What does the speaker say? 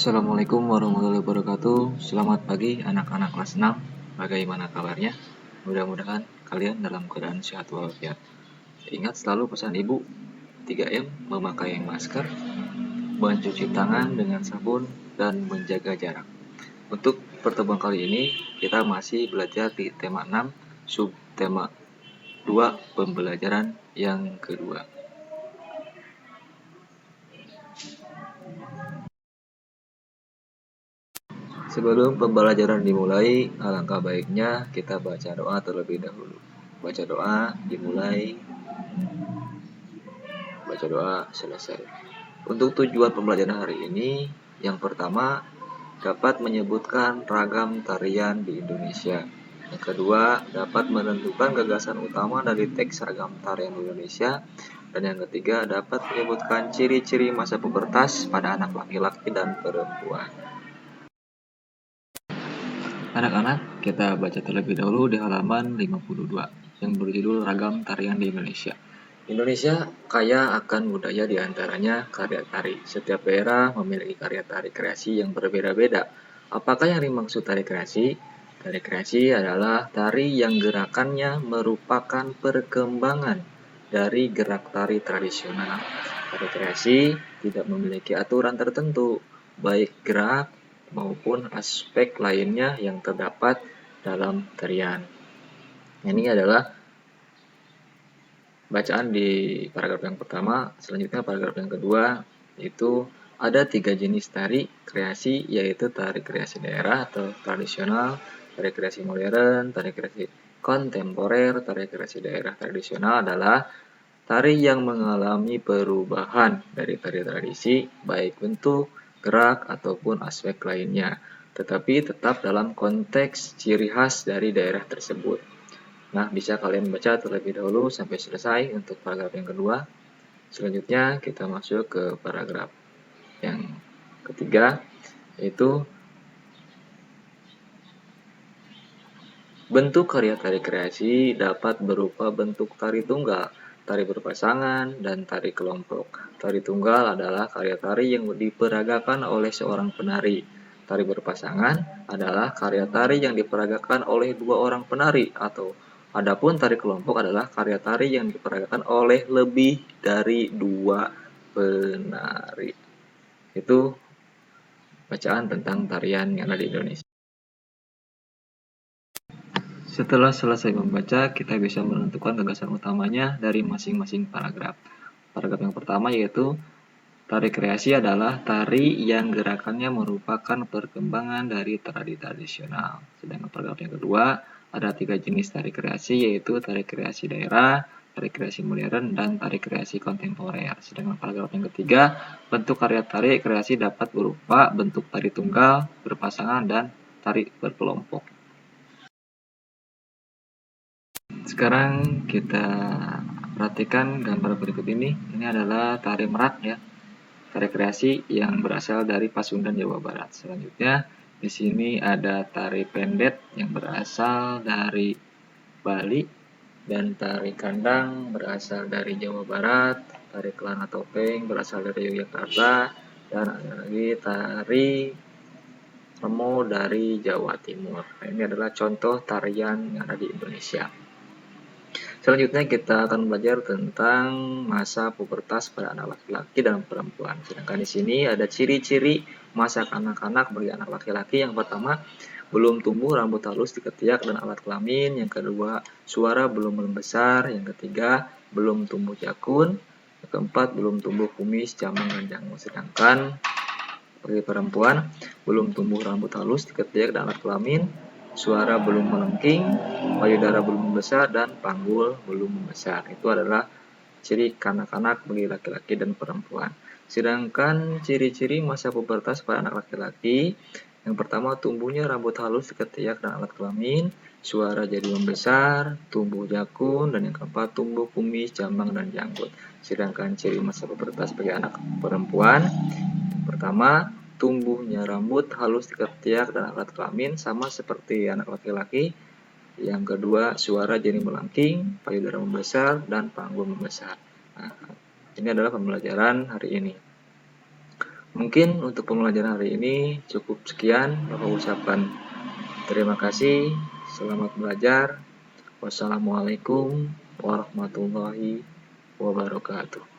Assalamualaikum warahmatullahi wabarakatuh. Selamat pagi anak-anak kelas 6. Bagaimana kabarnya? Mudah-mudahan kalian dalam keadaan sehat walafiat. Ingat selalu pesan ibu, 3M, memakai masker, mencuci tangan dengan sabun, dan menjaga jarak. Untuk pertemuan kali ini, kita masih belajar di tema 6, subtema 2, pembelajaran yang kedua. Sebelum pembelajaran dimulai, alangkah baiknya kita baca doa terlebih dahulu. Baca doa dimulai, baca doa selesai. Untuk tujuan pembelajaran hari ini, yang pertama dapat menyebutkan ragam tarian di Indonesia. Yang kedua, dapat menentukan gagasan utama dari teks ragam tarian di Indonesia. Dan yang ketiga, dapat menyebutkan ciri-ciri masa pubertas pada anak laki-laki dan perempuan. Anak-anak, kita baca terlebih dahulu di halaman 52 yang berjudul Ragam Tarian di Indonesia. Indonesia kaya akan budaya, di antaranya karya tari. Setiap daerah memiliki karya tari kreasi yang berbeda-beda. Apakah yang dimaksud tari kreasi? Tari kreasi adalah tari yang gerakannya merupakan perkembangan dari gerak tari tradisional. Tari kreasi tidak memiliki aturan tertentu, baik gerak maupun aspek lainnya yang terdapat dalam tarian. Ini adalah bacaan di paragraf yang pertama. Selanjutnya paragraf yang kedua, itu ada 3 jenis tari kreasi, yaitu tari kreasi daerah atau tradisional, tari kreasi modern, tari kreasi kontemporer. Tari kreasi daerah tradisional adalah tari yang mengalami perubahan dari tari tradisi, baik bentuk, gerak, ataupun aspek lainnya, tetapi tetap dalam konteks ciri khas dari daerah tersebut. Nah, bisa kalian baca terlebih dahulu sampai selesai untuk paragraf yang kedua. Selanjutnya kita masuk ke paragraf yang ketiga, yaitu bentuk karya tari kreasi dapat berupa bentuk tari tunggal, tari berpasangan, dan tari kelompok. Tari tunggal adalah karya tari yang diperagakan oleh seorang penari. Tari berpasangan adalah karya tari yang diperagakan oleh 2 orang penari, atau adapun tari kelompok adalah karya tari yang diperagakan oleh lebih dari 2 penari. Itu bacaan tentang tarian yang ada di Indonesia. Setelah selesai membaca, kita bisa menentukan gagasan utamanya dari masing-masing paragraf. Paragraf yang pertama yaitu tari kreasi adalah tari yang gerakannya merupakan perkembangan dari tari tradisional. Sedangkan paragraf yang kedua, ada 3 jenis tari kreasi, yaitu tari kreasi daerah, tari kreasi modern, dan tari kreasi kontemporer. Sedangkan paragraf yang ketiga, bentuk karya tari kreasi dapat berupa bentuk tari tunggal, berpasangan, dan tari berkelompok. Sekarang kita perhatikan gambar berikut ini. Ini adalah tari merak ya, tari kreasi yang berasal dari Pasundan, Jawa Barat. Selanjutnya di sini ada tari pendet yang berasal dari Bali, dan tari kandang berasal dari Jawa Barat, tari kelana topeng berasal dari Yogyakarta, dan ada lagi tari remo dari Jawa Timur. Nah, ini adalah contoh tarian yang ada di Indonesia. Selanjutnya kita akan belajar tentang masa pubertas pada anak laki-laki dan perempuan. Sedangkan di sini ada ciri-ciri masa kanak-kanak bagi anak laki-laki. Yang pertama, belum tumbuh rambut halus di ketiak dan alat kelamin. Yang kedua, suara belum membesar. Yang ketiga, belum tumbuh jakun. Yang keempat, belum tumbuh kumis, jamang, dan janggut. Sedangkan bagi perempuan, belum tumbuh rambut halus di ketiak dan alat kelamin, suara belum melengking, payudara belum membesar, dan panggul belum membesar. Itu adalah ciri kanak-kanak bagi laki-laki dan perempuan. Sedangkan ciri-ciri masa pubertas pada anak laki-laki, yang pertama tumbuhnya rambut halus di ketiak dan alat kelamin, suara jadi membesar, tumbuh jakun, dan yang keempat tumbuh kumis, jambang, dan janggut. Sedangkan ciri masa pubertas bagi anak perempuan, yang pertama tumbuhnya rambut halus di ketiak dan alat kelamin sama seperti anak laki-laki. Yang kedua, suara jadi melengking, payudara membesar, dan panggul membesar. Nah, ini adalah pembelajaran hari ini. Mungkin untuk pembelajaran hari ini cukup sekian. Bapak ucapkan terima kasih. Selamat belajar. Wassalamualaikum warahmatullahi wabarakatuh.